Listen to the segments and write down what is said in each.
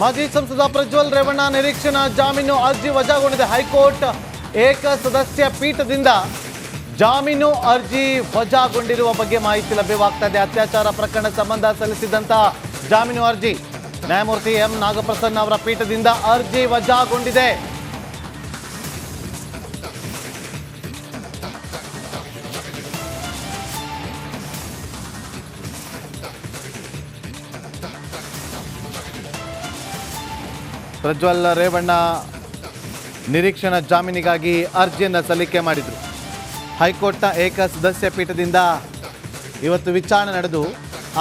ಮಾಜಿ ಸಂಸದ ಪ್ರಜ್ವಲ್ ರೇವಣ್ಣ ನಿರೀಕ್ಷಣಾ ಜಾಮೀನು ಅರ್ಜಿ ವಜಾಗೊಂಡಿದೆ. ಹೈಕೋರ್ಟ್ ಏಕಸದಸ್ಯ ಪೀಠದಿಂದ ಜಾಮೀನು ಅರ್ಜಿ ವಜಾಗೊಂಡಿರುವ ಬಗ್ಗೆ ಮಾಹಿತಿ ಲಭ್ಯವಾಗ್ತಾ ಇದೆ. ಅತ್ಯಾಚಾರ ಪ್ರಕರಣ ಸಂಬಂಧ ಸಲ್ಲಿಸಿದಂತ ಜಾಮೀನು ಅರ್ಜಿ ನ್ಯಾಯಮೂರ್ತಿ ಎಂ ನಾಗಪ್ರಸನ್ನ ಅವರ ಪೀಠದಿಂದ ಅರ್ಜಿ ವಜಾಗೊಂಡಿದೆ. ಪ್ರಜ್ವಲ್ ರೇವಣ್ಣ ನಿರೀಕ್ಷಣಾ ಜಾಮೀನಿಗಾಗಿ ಅರ್ಜಿಯನ್ನು ಸಲ್ಲಿಕೆ ಮಾಡಿದರು. ಹೈಕೋರ್ಟ್ನ ಏಕಸದಸ್ಯ ಪೀಠದಿಂದ ಇವತ್ತು ವಿಚಾರಣೆ ನಡೆದು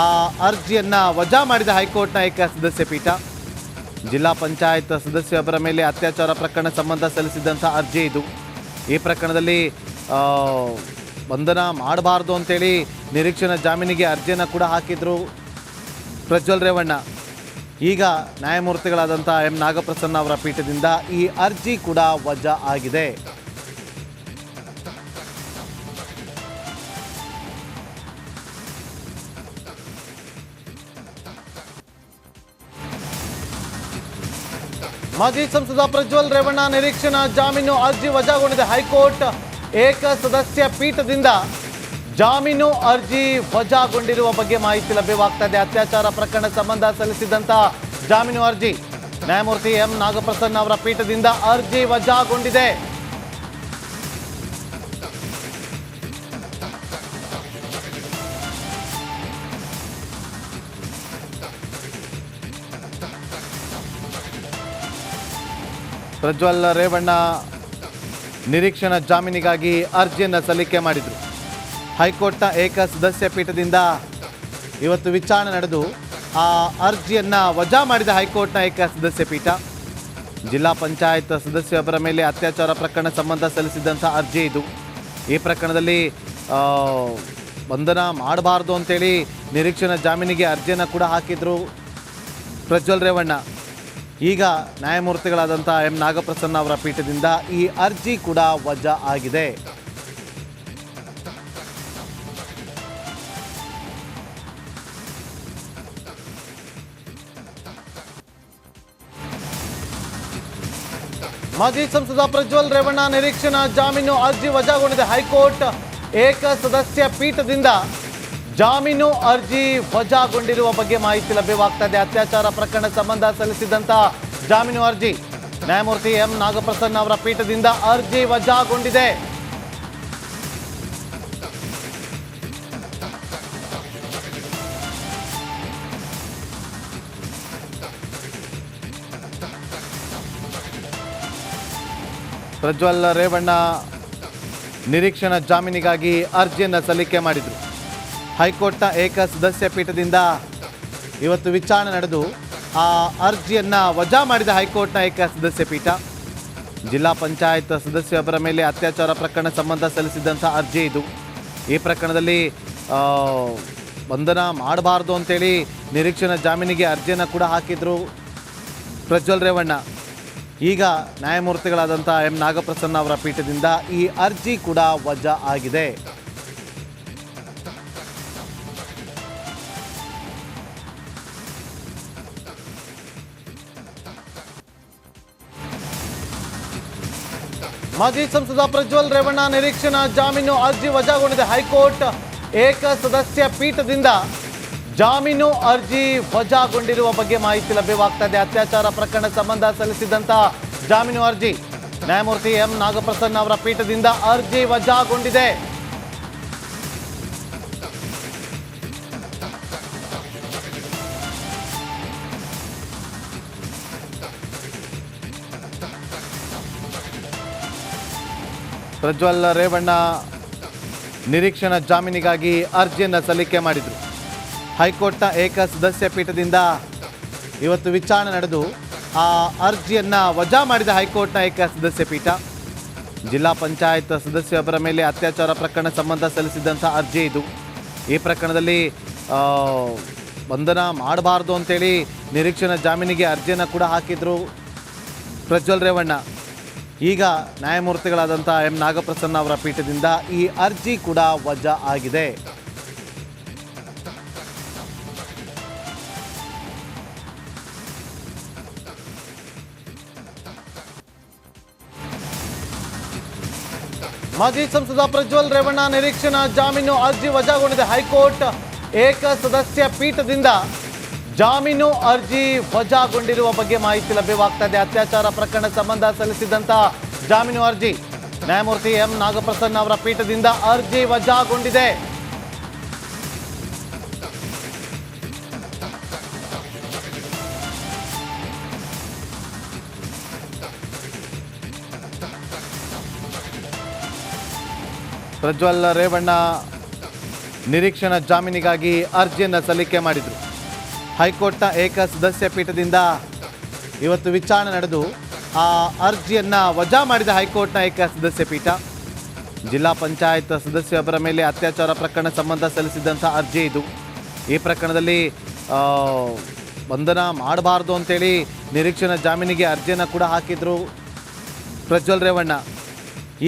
ಆ ಅರ್ಜಿಯನ್ನು ವಜಾ ಮಾಡಿದ ಹೈಕೋರ್ಟ್ನ ಏಕಸದಸ್ಯ ಪೀಠ. ಜಿಲ್ಲಾ ಪಂಚಾಯತ್ ಸದಸ್ಯೊಬ್ಬರ ಮೇಲೆ ಅತ್ಯಾಚಾರ ಪ್ರಕರಣ ಸಂಬಂಧ ಸಲ್ಲಿಸಿದಂಥ ಅರ್ಜಿ ಇದು. ಈ ಪ್ರಕರಣದಲ್ಲಿ ಬಂಧನ ಮಾಡಬಾರ್ದು ಅಂತೇಳಿ ನಿರೀಕ್ಷಣಾ ಜಾಮೀನಿಗೆ ಅರ್ಜಿಯನ್ನು ಕೂಡ ಹಾಕಿದರು ಪ್ರಜ್ವಲ್ ರೇವಣ್ಣ. ಈಗ ನ್ಯಾಯಮೂರ್ತಿಗಳಾದಂಥ ಎಂ ನಾಗಪ್ರಸನ್ನ ಅವರ ಪೀಠದಿಂದ ಈ ಅರ್ಜಿ ಕೂಡ ವಜಾ ಆಗಿದೆ. ಮಾಜಿ ಸಂಸದ ಪ್ರಜ್ವಲ್ ರೇವಣ್ಣ ನಿರೀಕ್ಷಣಾ ಜಾಮೀನು ಅರ್ಜಿ ವಜಾಗೊಂಡಿದೆ. ಹೈಕೋರ್ಟ್ ಏಕಸದಸ್ಯ ಪೀಠದಿಂದ ಜಾಮೀನು ಅರ್ಜಿ ವಜಾಗೊಂಡಿರುವ ಬಗ್ಗೆ ಮಾಹಿತಿ ಲಭ್ಯವಾಗ್ತಾ ಇದೆ. ಅತ್ಯಾಚಾರ ಪ್ರಕರಣ ಸಂಬಂಧ ಸಲ್ಲಿಸಿದಂತ ಜಾಮೀನು ಅರ್ಜಿ ನ್ಯಾಯಮೂರ್ತಿ ಎಂ ನಾಗಪ್ರಸನ್ನ ಅವರ ಪೀಠದಿಂದ ಅರ್ಜಿ ವಜಾಗೊಂಡಿದೆ. ಪ್ರಜ್ವಲ್ ರೇವಣ್ಣ ನಿರೀಕ್ಷಣಾ ಜಾಮೀನಿಗಾಗಿ ಅರ್ಜಿಯನ್ನು ಸಲ್ಲಿಕೆ ಮಾಡಿದರು. ಹೈಕೋರ್ಟ್ನ ಏಕಸದಸ್ಯ ಪೀಠದಿಂದ ಇವತ್ತು ವಿಚಾರಣೆ ನಡೆದು ಆ ಅರ್ಜಿಯನ್ನು ವಜಾ ಮಾಡಿದ ಹೈಕೋರ್ಟ್ನ ಏಕಸದಸ್ಯ ಪೀಠ. ಜಿಲ್ಲಾ ಪಂಚಾಯತ್ ಸದಸ್ಯೊಬ್ಬರ ಮೇಲೆ ಅತ್ಯಾಚಾರ ಪ್ರಕರಣ ಸಂಬಂಧ ಸಲ್ಲಿಸಿದಂಥ ಅರ್ಜಿ ಇದು. ಈ ಪ್ರಕರಣದಲ್ಲಿ ಬಂಧನ ಮಾಡಬಾರ್ದು ಅಂತೇಳಿ ನಿರೀಕ್ಷಣಾ ಜಾಮೀನಿಗೆ ಅರ್ಜಿಯನ್ನು ಕೂಡ ಹಾಕಿದರು ಪ್ರಜ್ವಲ್ ರೇವಣ್ಣ. ಈಗ ನ್ಯಾಯಮೂರ್ತಿಗಳಾದಂಥ ಎಂ ನಾಗಪ್ರಸನ್ನ ಅವರ ಪೀಠದಿಂದ ಈ ಅರ್ಜಿ ಕೂಡ ವಜಾ ಆಗಿದೆ. ಮಾಜಿ ಸಂಸದ ಪ್ರಜ್ವಲ್ ರೇವಣ್ಣ ನಿರೀಕ್ಷಣಾ ಜಾಮೀನು ಅರ್ಜಿ ವಜಾಗೊಂಡಿದೆ. ಹೈಕೋರ್ಟ್ ಏಕಸದಸ್ಯ ಪೀಠದಿಂದ ಜಾಮೀನು ಅರ್ಜಿ ವಜಾಗೊಂಡಿರುವ ಬಗ್ಗೆ ಮಾಹಿತಿ ಲಭ್ಯವಾಗ್ತಾ ಇದೆ. ಅತ್ಯಾಚಾರ ಪ್ರಕರಣ ಸಂಬಂಧ ಸಲ್ಲಿಸಿದಂತ ಜಾಮೀನು ಅರ್ಜಿ ನ್ಯಾಯಮೂರ್ತಿ ಎಂ ನಾಗಪ್ರಸನ್ನ ಅವರ ಪೀಠದಿಂದ ಅರ್ಜಿ ವಜಾಗೊಂಡಿದೆ. ಪ್ರಜ್ವಲ್ ರೇವಣ್ಣ ನಿರೀಕ್ಷಣಾ ಜಾಮೀನಿಗಾಗಿ ಅರ್ಜಿಯನ್ನು ಸಲ್ಲಿಕೆ ಮಾಡಿದರು. ಹೈಕೋರ್ಟ್ನ ಏಕಸದಸ್ಯ ಪೀಠದಿಂದ ಇವತ್ತು ವಿಚಾರಣೆ ನಡೆದು ಆ ಅರ್ಜಿಯನ್ನು ವಜಾ ಮಾಡಿದ ಹೈಕೋರ್ಟ್ನ ಏಕಸದಸ್ಯ ಪೀಠ. ಜಿಲ್ಲಾ ಪಂಚಾಯತ್ ಸದಸ್ಯೊಬ್ಬರ ಮೇಲೆ ಅತ್ಯಾಚಾರ ಪ್ರಕರಣ ಸಂಬಂಧ ಸಲ್ಲಿಸಿದಂಥ ಅರ್ಜಿ ಇದು. ಈ ಪ್ರಕರಣದಲ್ಲಿ ಬಂಧನ ಮಾಡಬಾರ್ದು ಅಂತೇಳಿ ನಿರೀಕ್ಷಣಾ ಜಾಮೀನಿಗೆ ಅರ್ಜಿಯನ್ನು ಕೂಡ ಹಾಕಿದರು ಪ್ರಜ್ವಲ್ ರೇವಣ್ಣ. ಈಗ ನ್ಯಾಯಮೂರ್ತಿಗಳಾದಂಥ ಎಂ ನಾಗಪ್ರಸನ್ನ ಅವರ ಪೀಠದಿಂದ ಈ ಅರ್ಜಿ ಕೂಡ ವಜಾ ಆಗಿದೆ. ಮಾಜಿ ಸಂಸದ ಪ್ರಜ್ವಲ್ ರೇವಣ್ಣ ನಿರೀಕ್ಷಣಾ ಜಾಮೀನು ಅರ್ಜಿ ವಜಾಗೊಂಡಿದೆ. ಹೈಕೋರ್ಟ್ ಏಕಸದಸ್ಯ ಪೀಠದಿಂದ ಜಾಮೀನು ಅರ್ಜಿ ವಜಾಗೊಂಡಿರುವ ಬಗ್ಗೆ ಮಾಹಿತಿ ಲಭ್ಯವಾಗ್ತಾ ಇದೆ. ಅತ್ಯಾಚಾರ ಪ್ರಕರಣ ಸಂಬಂಧ ಸಲ್ಲಿಸಿದಂತ ಜಾಮೀನು ಅರ್ಜಿ ನ್ಯಾಯಮೂರ್ತಿ ಎಂ ನಾಗಪ್ರಸನ್ನ ಅವರ ಪೀಠದಿಂದ ಅರ್ಜಿ ವಜಾಗೊಂಡಿದೆ. ಪ್ರಜ್ವಲ್ ರೇವಣ್ಣ ನಿರೀಕ್ಷಣಾ ಜಾಮೀನಿಗಾಗಿ ಅರ್ಜಿಯನ್ನು ಸಲ್ಲಿಕೆ ಮಾಡಿದರು. ಹೈಕೋರ್ಟ್ನ ಏಕಸದಸ್ಯ ಪೀಠದಿಂದ ಇವತ್ತು ವಿಚಾರಣೆ ನಡೆದು ಆ ಅರ್ಜಿಯನ್ನು ವಜಾ ಮಾಡಿದ ಹೈಕೋರ್ಟ್ನ ಏಕಸದಸ್ಯ ಪೀಠ. ಜಿಲ್ಲಾ ಪಂಚಾಯತ್ ಸದಸ್ಯೊಬ್ಬರ ಮೇಲೆ ಅತ್ಯಾಚಾರ ಪ್ರಕರಣ ಸಂಬಂಧ ಸಲ್ಲಿಸಿದಂಥ ಅರ್ಜಿ ಇದು. ಈ ಪ್ರಕರಣದಲ್ಲಿ ಬಂಧನ ಮಾಡಬಾರ್ದು ಅಂತೇಳಿ ನಿರೀಕ್ಷಣಾ ಜಾಮೀನಿಗೆ ಅರ್ಜಿಯನ್ನು ಕೂಡ ಹಾಕಿದರು ಪ್ರಜ್ವಲ್ ರೇವಣ್ಣ. ಈಗ ನ್ಯಾಯಮೂರ್ತಿಗಳಾದಂಥ ಎಂ ನಾಗಪ್ರಸನ್ನ ಅವರ ಪೀಠದಿಂದ ಈ ಅರ್ಜಿ ಕೂಡ ವಜಾ ಆಗಿದೆ. ಮಾಜಿ ಸಂಸದ ಪ್ರಜ್ವಲ್ ರೇವಣ್ಣ ನಿರೀಕ್ಷಣಾ ಜಾಮೀನು ಅರ್ಜಿ ವಜಾಗೊಂಡಿದೆ. ಹೈಕೋರ್ಟ್ ಏಕಸದಸ್ಯ ಪೀಠದಿಂದ ಜಾಮೀನು ಅರ್ಜಿ ವಜಾಗೊಂಡಿರುವ ಬಗ್ಗೆ ಮಾಹಿತಿ ಲಭ್ಯವಾಗ್ತಾ ಇದೆ. ಅತ್ಯಾಚಾರ ಪ್ರಕರಣ ಸಂಬಂಧ ಸಲ್ಲಿಸಿದಂತ ಜಾಮೀನು ಅರ್ಜಿ ನ್ಯಾಯಮೂರ್ತಿ ಎಂ ನಾಗಪ್ರಸನ್ನ ಅವರ ಪೀಠದಿಂದ ಅರ್ಜಿ ವಜಾಗೊಂಡಿದೆ. ಪ್ರಜ್ವಲ್ ರೇವಣ್ಣ ನಿರೀಕ್ಷಣಾ ಜಾಮೀನಿಗಾಗಿ ಅರ್ಜಿಯನ್ನು ಸಲ್ಲಿಕೆ ಮಾಡಿದರು. ಹೈಕೋರ್ಟ್ನ ಏಕಸದಸ್ಯ ಪೀಠದಿಂದ ಇವತ್ತು ವಿಚಾರಣೆ ನಡೆದು ಆ ಅರ್ಜಿಯನ್ನು ವಜಾ ಮಾಡಿದ ಹೈಕೋರ್ಟ್ನ ಏಕಸದಸ್ಯ ಪೀಠ. ಜಿಲ್ಲಾ ಪಂಚಾಯತ್ ಸದಸ್ಯೊಬ್ಬರ ಮೇಲೆ ಅತ್ಯಾಚಾರ ಪ್ರಕರಣ ಸಂಬಂಧ ಸಲ್ಲಿಸಿದಂಥ ಅರ್ಜಿ ಇದು. ಈ ಪ್ರಕರಣದಲ್ಲಿ ಬಂಧನ ಮಾಡಬಾರ್ದು ಅಂತೇಳಿ ನಿರೀಕ್ಷಣಾ ಜಾಮೀನಿಗೆ ಅರ್ಜಿಯನ್ನು ಕೂಡ ಹಾಕಿದರು ಪ್ರಜ್ವಲ್ ರೇವಣ್ಣ.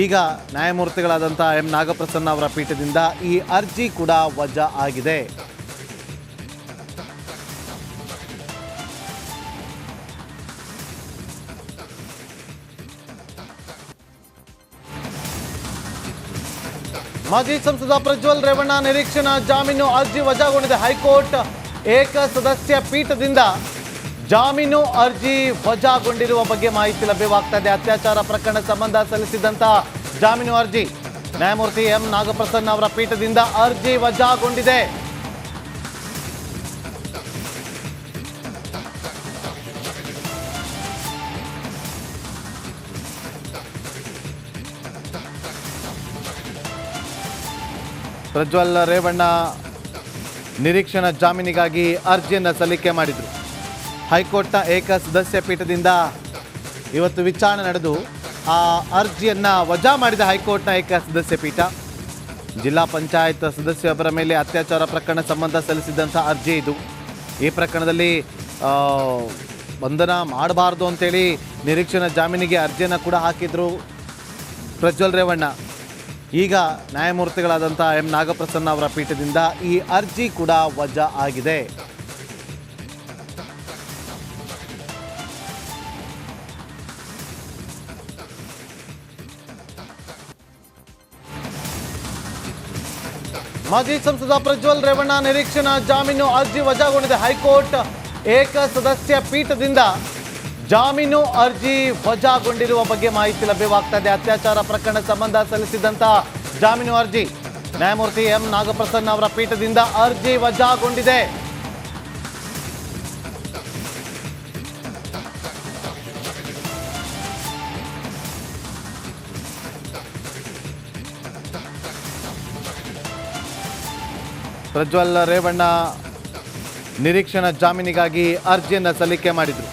ಈಗ ನ್ಯಾಯಮೂರ್ತಿಗಳಾದಂಥ ಎಂ ನಾಗಪ್ರಸನ್ನ ಅವರ ಪೀಠದಿಂದ ಈ ಅರ್ಜಿ ಕೂಡ ವಜಾ ಆಗಿದೆ. ಮಾಜಿ ಸಂಸದ ಪ್ರಜ್ವಲ್ ರೇವಣ್ಣ ನಿರೀಕ್ಷಣಾ ಜಾಮೀನು ಅರ್ಜಿ ವಜಾಗೊಂಡಿದೆ. ಹೈಕೋರ್ಟ್ ಏಕಸದಸ್ಯ ಪೀಠದಿಂದ ಜಾಮೀನು ಅರ್ಜಿ ವಜಾಗೊಂಡಿರುವ ಬಗ್ಗೆ ಮಾಹಿತಿ ಲಭ್ಯವಾಗ್ತಾ ಇದೆ. ಅತ್ಯಾಚಾರ ಪ್ರಕರಣ ಸಂಬಂಧ ಸಲ್ಲಿಸಿದಂತ ಜಾಮೀನು ಅರ್ಜಿ ನ್ಯಾಯಮೂರ್ತಿ ಎಂ ನಾಗಪ್ರಸನ್ನ ಅವರ ಪೀಠದಿಂದ ಅರ್ಜಿ ವಜಾಗೊಂಡಿದೆ. ಪ್ರಜ್ವಲ್ ರೇವಣ್ಣ ನಿರೀಕ್ಷಣಾ ಜಾಮೀನಿಗಾಗಿ ಅರ್ಜಿಯನ್ನು ಸಲ್ಲಿಕೆ ಮಾಡಿದರು. ಹೈಕೋರ್ಟ್ನ ಏಕಸದಸ್ಯ ಪೀಠದಿಂದ ಇವತ್ತು ವಿಚಾರಣೆ ನಡೆದು ಆ ಅರ್ಜಿಯನ್ನು ವಜಾ ಮಾಡಿದ ಹೈಕೋರ್ಟ್ನ ಏಕಸದಸ್ಯ ಪೀಠ. ಜಿಲ್ಲಾ ಪಂಚಾಯತ್ ಸದಸ್ಯೊಬ್ಬರ ಮೇಲೆ ಅತ್ಯಾಚಾರ ಪ್ರಕರಣ ಸಂಬಂಧ ಸಲ್ಲಿಸಿದಂಥ ಅರ್ಜಿ ಇದು. ಈ ಪ್ರಕರಣದಲ್ಲಿ ಬಂಧನ ಮಾಡಬಾರ್ದು ಅಂತೇಳಿ ನಿರೀಕ್ಷಣಾ ಜಾಮೀನಿಗೆ ಅರ್ಜಿಯನ್ನು ಕೂಡ ಹಾಕಿದರು ಪ್ರಜ್ವಲ್ ರೇವಣ್ಣ. ಈಗ ನ್ಯಾಯಮೂರ್ತಿಗಳಾದಂಥ ಎಂ ನಾಗಪ್ರಸನ್ನ ಅವರ ಪೀಠದಿಂದ ಈ ಅರ್ಜಿ ಕೂಡ ವಜಾ ಆಗಿದೆ. ಮಾಜಿ ಸಂಸದ ಪ್ರಜ್ವಲ್ ರೇವಣ್ಣ ನಿರೀಕ್ಷಣಾ ಜಾಮೀನು ಅರ್ಜಿ ವಜಾಗೊಂಡಿದೆ. ಹೈಕೋರ್ಟ್ ಏಕಸದಸ್ಯ ಪೀಠದಿಂದ ಜಾಮೀನು ಅರ್ಜಿ ವಜಾಗೊಂಡಿರುವ ಬಗ್ಗೆ ಮಾಹಿತಿ ಲಭ್ಯವಾಗ್ತಾ ಇದೆ. ಅತ್ಯಾಚಾರ ಪ್ರಕರಣ ಸಂಬಂಧ ಸಲ್ಲಿಸಿದಂತ ಜಾಮೀನು ಅರ್ಜಿ ನ್ಯಾಯಮೂರ್ತಿ ಎಂ ನಾಗಪ್ರಸನ್ನ ಅವರ ಪೀಠದಿಂದ ಅರ್ಜಿ ವಜಾಗೊಂಡಿದೆ. ಪ್ರಜ್ವಲ್ ರೇವಣ್ಣ ನಿರೀಕ್ಷಣಾ ಜಾಮೀನಿಗಾಗಿ ಅರ್ಜಿಯನ್ನು ಸಲ್ಲಿಕೆ ಮಾಡಿದರು.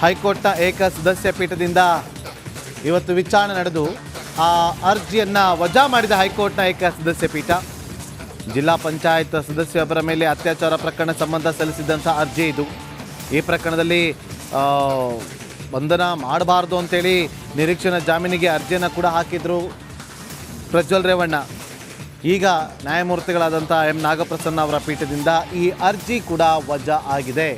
ಹೈಕೋರ್ಟ್ನ ಏಕಸದಸ್ಯ ಪೀಠದಿಂದ ಇವತ್ತು ವಿಚಾರಣೆ ನಡೆದು ಆ ಅರ್ಜಿಯನ್ನು ವಜಾ ಮಾಡಿದ ಹೈಕೋರ್ಟ್ನ ಏಕಸದಸ್ಯ ಪೀಠ. ಜಿಲ್ಲಾ ಪಂಚಾಯತ್ ಸದಸ್ಯೊಬ್ಬರ ಮೇಲೆ ಅತ್ಯಾಚಾರ ಪ್ರಕರಣ ಸಂಬಂಧ ಸಲ್ಲಿಸಿದಂಥ ಅರ್ಜಿ ಇದು. ಈ ಪ್ರಕರಣದಲ್ಲಿ ಬಂಧನ ಮಾಡಬಾರ್ದು ಅಂತೇಳಿ ನಿರೀಕ್ಷಣಾ ಜಾಮೀನಿಗೆ ಅರ್ಜಿಯನ್ನು ಕೂಡ ಹಾಕಿದರು ಪ್ರಜ್ವಲ್ ರೇವಣ್ಣ. ಈಗ ನ್ಯಾಯಮೂರ್ತಿಗಳಾದಂಥ ಎಂ ನಾಗಪ್ರಸನ್ನ ಅವರ ಪೀಠದಿಂದ ಈ ಅರ್ಜಿ ಕೂಡ ವಜಾ ಆಗಿದೆ.